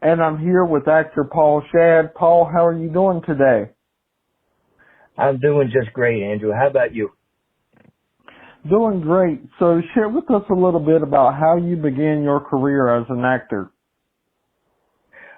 And I'm here with actor Paul Schad. Paul, how are you doing today? I'm doing just great, Andrew. How about you? Doing great. So share with us a little bit about how you began your career as an actor.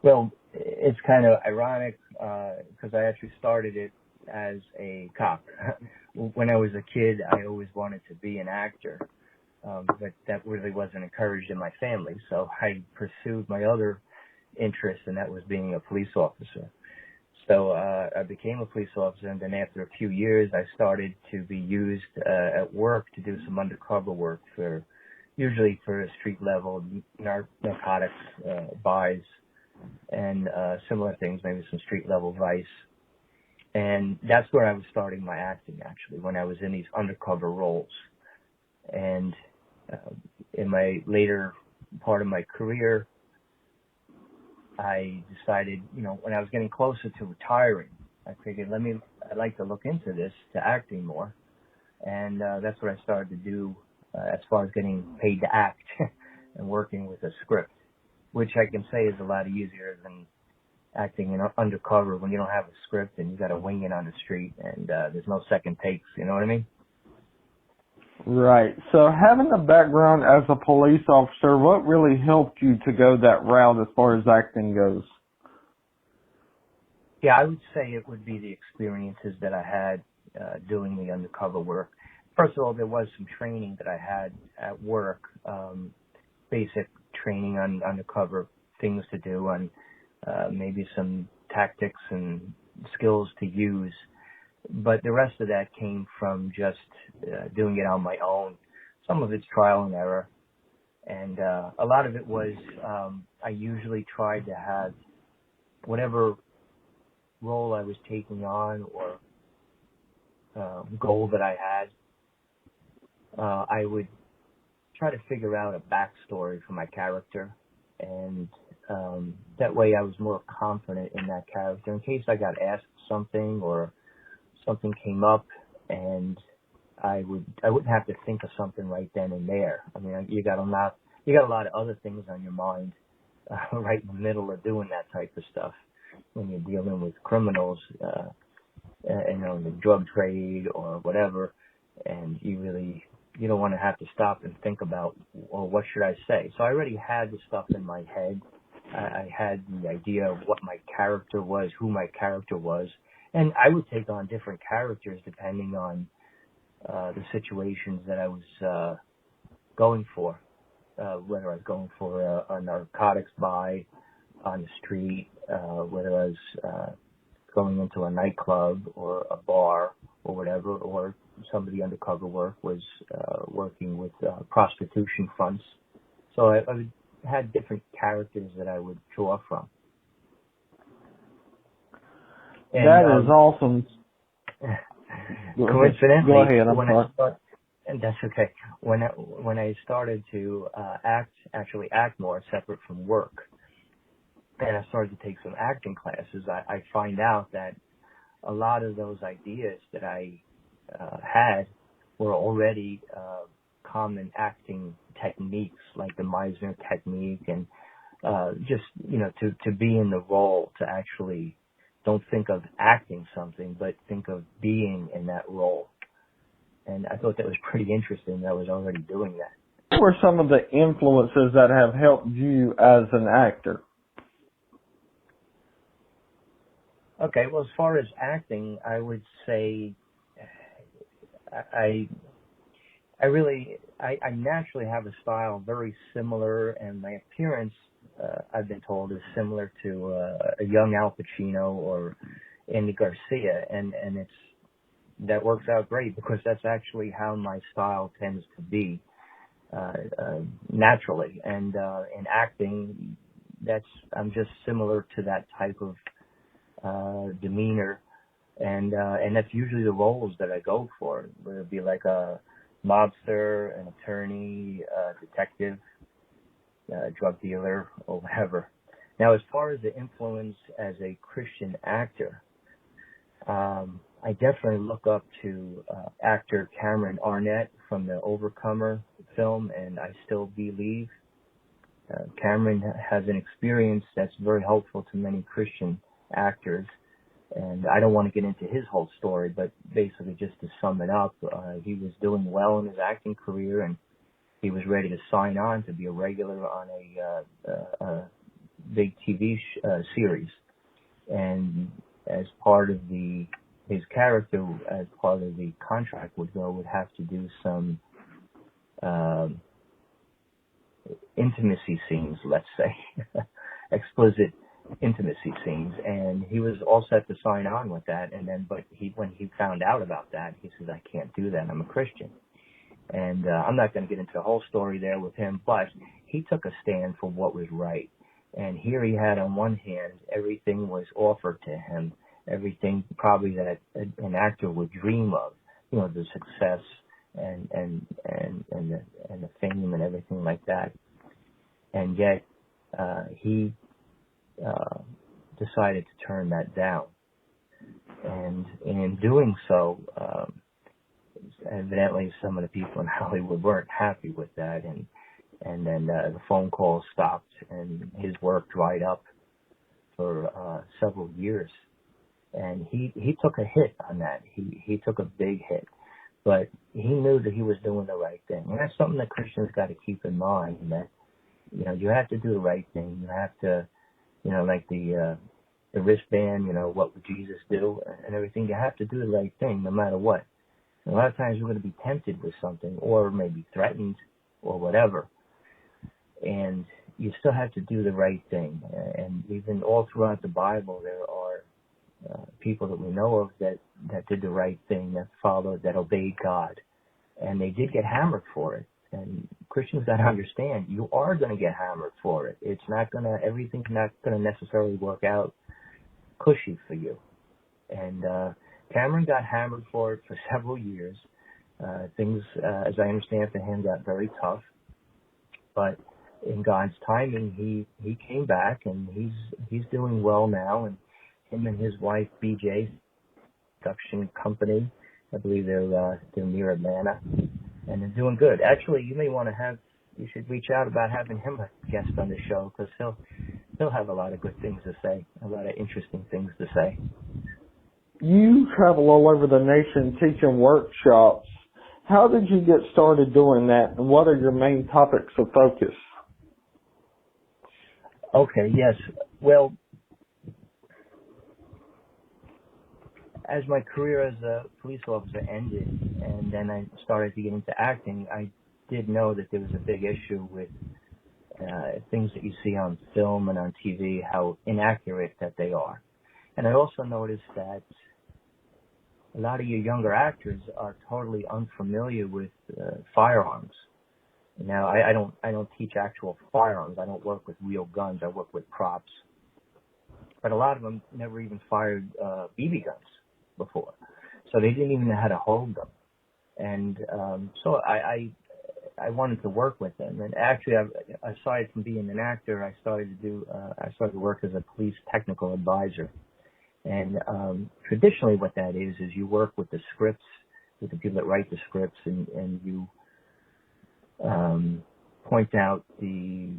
Well, it's kind of ironic because I actually started it as a cop. When I was a kid, I always wanted to be an actor, but that really wasn't encouraged in my family. So I pursued my other interest, and that was being a police officer. So I became a police officer, and then after a few years, I started to be used at work to do some undercover work usually for street level narcotics buys and similar things, maybe some street level vice. And that's where I was starting my acting, actually, when I was in these undercover roles. And in my later part of my career, I decided, when I was getting closer to retiring, I figured, I'd like to look into this, to acting more. And that's what I started to do as far as getting paid to act and working with a script, which I can say is a lot easier than acting undercover when you don't have a script and you got to wing it on the street and there's no second takes, you know what I mean? Right. So having a background as a police officer, what really helped you to go that route as far as acting goes? Yeah, I would say it would be the experiences that I had doing the undercover work. First of all, there was some training that I had at work, basic training on undercover things to do, and maybe some tactics and skills to use. But the rest of that came from just doing it on my own. Some of it's trial and error. And a lot of it was I usually tried to have whatever role I was taking on or goal that I had, I would try to figure out a backstory for my character. And that way I was more confident in that character in case I got asked something or something came up, and I wouldn't have to think of something right then and there. I mean, you got a lot of other things on your mind right in the middle of doing that type of stuff when you're dealing with criminals, in the drug trade or whatever, and you don't want to have to stop and think about, well, what should I say? So I already had the stuff in my head. I had the idea of what my character was, who my character was. And I would take on different characters depending on the situations that I was going for, whether I was going for a narcotics buy on the street, whether I was going into a nightclub or a bar or whatever, or some of the undercover work was working with prostitution fronts. So I had different characters that I would draw from. And, that is awesome. Coincidentally, go ahead. I'm sorry. And that's okay. When I started to actually act more separate from work, and I started to take some acting classes, I find out that a lot of those ideas that I had were already common acting techniques, like the Meisner technique, and just to be in the role, to actually don't think of acting something, but think of being in that role. And I thought that was pretty interesting that I was already doing that. What were some of the influences that have helped you as an actor? Okay, well, as far as acting, I would say I naturally have a style very similar, and my appearance, I've been told, is similar to a young Al Pacino or Andy Garcia, and that works out great because that's actually how my style tends to be naturally. And in acting, I'm just similar to that type of demeanor, and that's usually the roles that I go for, whether it be like a mobster, an attorney, a detective, drug dealer, or whatever. Now, as far as the influence as a Christian actor, I definitely look up to actor Cameron Arnett from the Overcomer film and I Still Believe. Cameron has an experience that's very helpful to many Christian actors. And I don't want to get into his whole story, but basically just to sum it up, he was doing well in his acting career, and he was ready to sign on to be a regular on a big TV series. And as part of his character, as part of the contract would have to do some intimacy scenes, let's say, explicit intimacy scenes, and he was all set to sign on with that. And then, when he found out about that, he says, "I can't do that. I'm a Christian." And I'm not going to get into the whole story there with him, but he took a stand for what was right. And here he had, on one hand, everything was offered to him, everything probably that an actor would dream of, the success and the fame and everything like that. And yet he decided to turn that down. And in doing so, evidently some of the people in Hollywood weren't happy with that, and then the phone calls stopped, and his work dried up for several years. And he took a hit on that. He took a big hit, but he knew that he was doing the right thing. And that's something that Christians got to keep in mind, that you have to do the right thing. You have to, like the wristband, what would Jesus do and everything. You have to do the right thing no matter what. A lot of times we're going to be tempted with something, or maybe threatened, or whatever, and you still have to do the right thing. And even all throughout the Bible, there are people that we know of that did the right thing, that obeyed God, and they did get hammered for it. And Christians got to understand, you are going to get hammered for it. Everything's not going to necessarily work out cushy for you. And Cameron got hammered for it for several years. Things, as I understand for him, got very tough. But in God's timing, he came back, and he's doing well now. And him and his wife, BJ, production company, I believe they're near Atlanta, and they're doing good. Actually, you should reach out about having him a guest on the show, because he'll have a lot of good things to say, a lot of interesting things to say. You travel all over the nation teaching workshops. How did you get started doing that, and what are your main topics of focus? Okay, yes. Well, as my career as a police officer ended, and then I started to get into acting, I did know that there was a big issue with things that you see on film and on TV, how inaccurate that they are. And I also noticed that a lot of your younger actors are totally unfamiliar with firearms. Now, I don't teach actual firearms. I don't work with real guns. I work with props. But a lot of them never even fired BB guns before, so they didn't even know how to hold them. And so I wanted to work with them. And actually, aside from being an actor, I started to work as a police technical advisor. And traditionally what that is you work with the scripts, with the people that write the scripts, and you point out the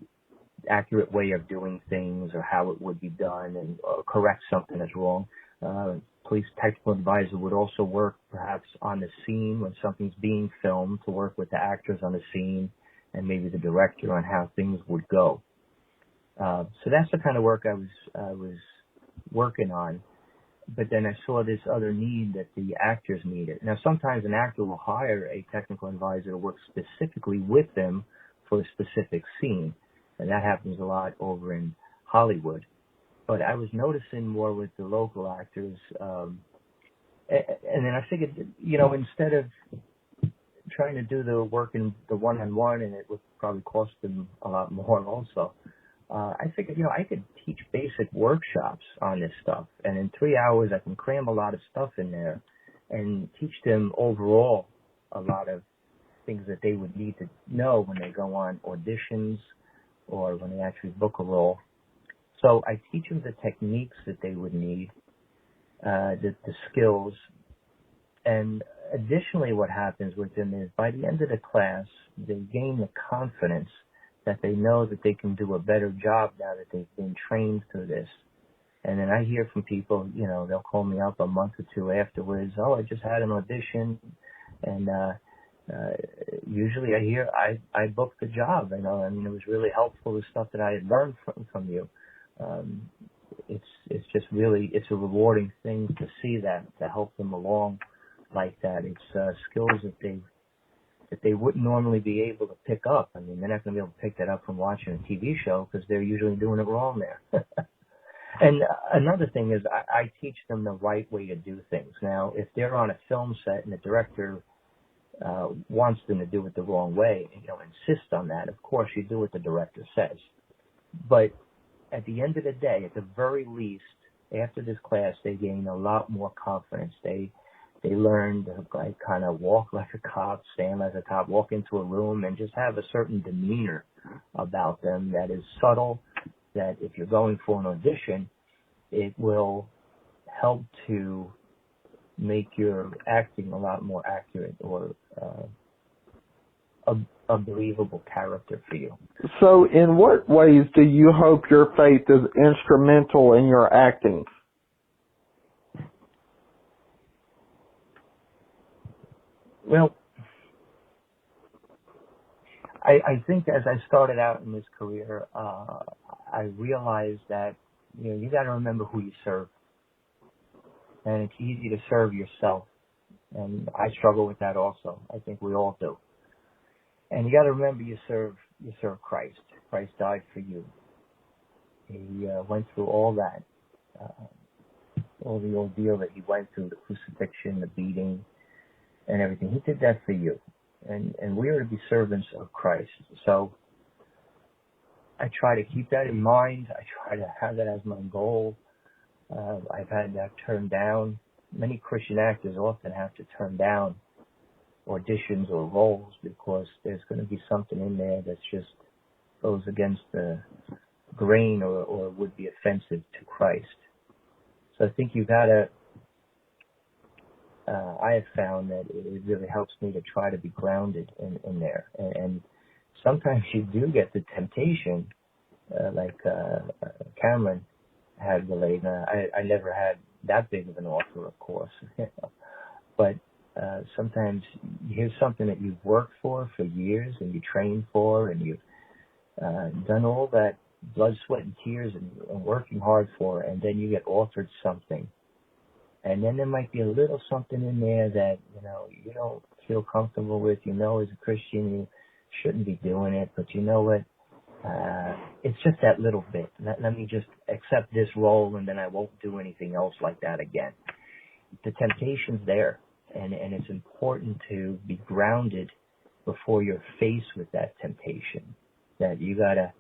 accurate way of doing things, or how it would be done, and correct something that's wrong. Police technical advisor would also work perhaps on the scene when something's being filmed, to work with the actors on the scene and maybe the director on how things would go. So that's the kind of work I was working on. But then I saw this other need that the actors needed. Now, sometimes an actor will hire a technical advisor to work specifically with them for a specific scene, and that happens a lot over in Hollywood. But I was noticing more with the local actors, and then I figured, instead of trying to do the work in the one-on-one, and it would probably cost them a lot more also, I figured, I could teach basic workshops on this stuff, and in 3 hours I can cram a lot of stuff in there and teach them overall a lot of things that they would need to know when they go on auditions or when they actually book a role. So I teach them the techniques that they would need, the skills, and additionally what happens with them is by the end of the class, they gain the confidence that they know that they can do a better job now that they've been trained through this. And then I hear from people, they'll call me up a month or two afterwards. Oh, I just had an audition, and usually I hear I booked the job. It was really helpful, the stuff that I had learned from you. It's just really, it's a rewarding thing to see that, to help them along like that. It's skills that they wouldn't normally be able to pick up. They're not going to be able to pick that up from watching a TV show because they're usually doing it wrong there. And another thing is I teach them the right way to do things. Now, if they're on a film set and the director wants them to do it the wrong way, insist on that, of course you do what the director says. But at the end of the day, at the very least, after this class, they gain a lot more confidence. They learn to kind of walk like a cop, stand like a cop, walk into a room and just have a certain demeanor about them that is subtle, that if you're going for an audition, it will help to make your acting a lot more accurate or a believable character for you. So in what ways do you hope your faith is instrumental in your acting? Well, I think as I started out in this career, I realized that you got to remember who you serve, and it's easy to serve yourself, and I struggle with that also. I think we all do. And you got to remember you serve Christ. Christ died for you. He went through all that, all the ordeal that he went through, the crucifixion, the beating, and everything. He did that for you. And we are to be servants of Christ. So I try to keep that in mind. I try to have that as my goal. I've had that turned down. Many Christian actors often have to turn down auditions or roles because there's going to be something in there that's just goes against the grain or would be offensive to Christ. So I think you got to I have found that it really helps me to try to be grounded in there. And sometimes you do get the temptation, like Cameron had relayed. I never had that big of an offer, of course. But sometimes here's something that you've worked for years and you trained for and you've done all that blood, sweat, and tears and working hard for, and then you get offered something. And then there might be a little something in there that, you don't feel comfortable with. As a Christian, you shouldn't be doing it. But you know what? It's just that little bit. Let me just accept this role, and then I won't do anything else like that again. The temptation's there, and it's important to be grounded before you're faced with that temptation. That you got to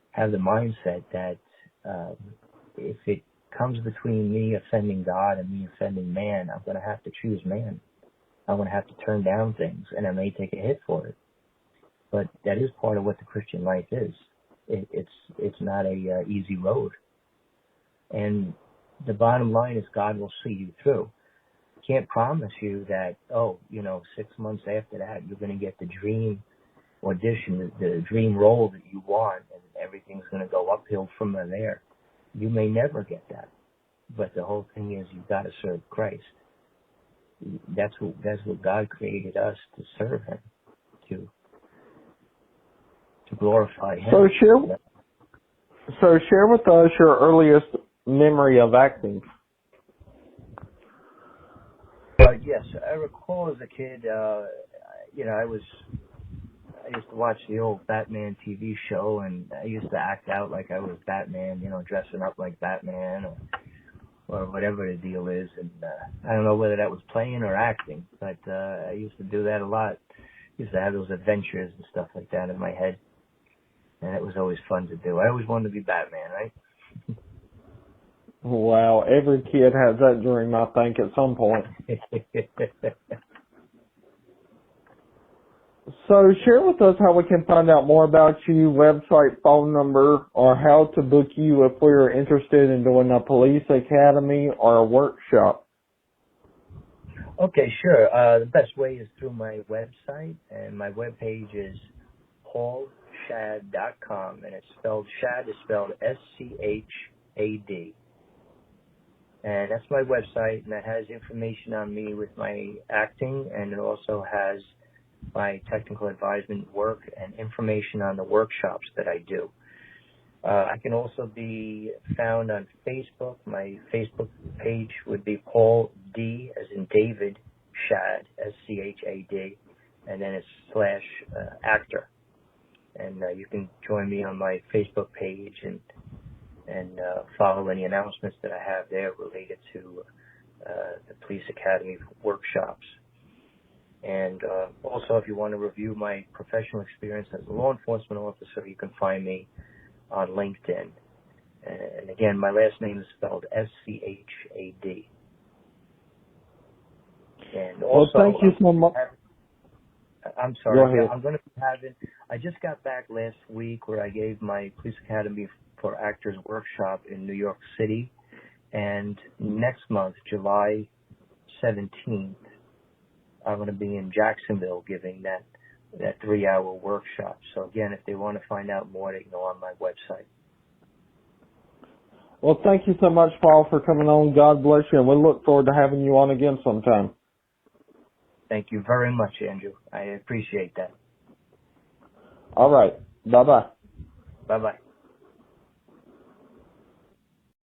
have the mindset that if it comes between me offending God and me offending man, I'm going to have to choose man. I'm going to have to turn down things, and I may take a hit for it. But that is part of what the Christian life is. It's not a easy road. And the bottom line is God will see you through. Can't promise you that, 6 months after that, you're going to get the dream audition, the dream role that you want, and everything's going to go uphill from there. You may never get that, but the whole thing is you've got to serve Christ. That's what God created us to serve Him, to glorify Him. So share with us your earliest memory of acting. Yes, I recall as a kid. I used to watch the old Batman TV show, and I used to act out like I was Batman, dressing up like Batman or whatever the deal is. And I don't know whether that was playing or acting, but I used to do that a lot. Used to have those adventures and stuff like that in my head, and it was always fun to do. I always wanted to be Batman, right? Wow, every kid has that dream, I think, at some point. So share with us how we can find out more about you, website, phone number, or how to book you if we're interested in doing a police academy or a workshop. Okay, sure. The best way is through my website, and my webpage is paulschad.com. schad.com, and it's spelled Schad is spelled Schad, and that's my website, and that has information on me with my acting, and it also has my technical advisement work and information on the workshops that I do. I can also be found on Facebook. My Facebook page would be Paul D, as in David, Schad, Schad, and then it's / actor. And you can join me on my Facebook page and follow any announcements that I have there related to the Police Academy workshops. And also, if you want to review my professional experience as a law enforcement officer, you can find me on LinkedIn. And again, my last name is spelled Schad. And also, well, thank you so much. I'm sorry. Go ahead. I'm going to be having. I just got back last week where I gave my Police Academy for Actors workshop in New York City, and next month, July 17th, I'm going to be in Jacksonville giving that 3-hour workshop. So again, if they want to find out more, they can go on my website. Well, thank you so much, Paul, for coming on. God bless you, and we look forward to having you on again sometime. Thank you very much, Andrew. I appreciate that. All right. Bye-bye. Bye-bye.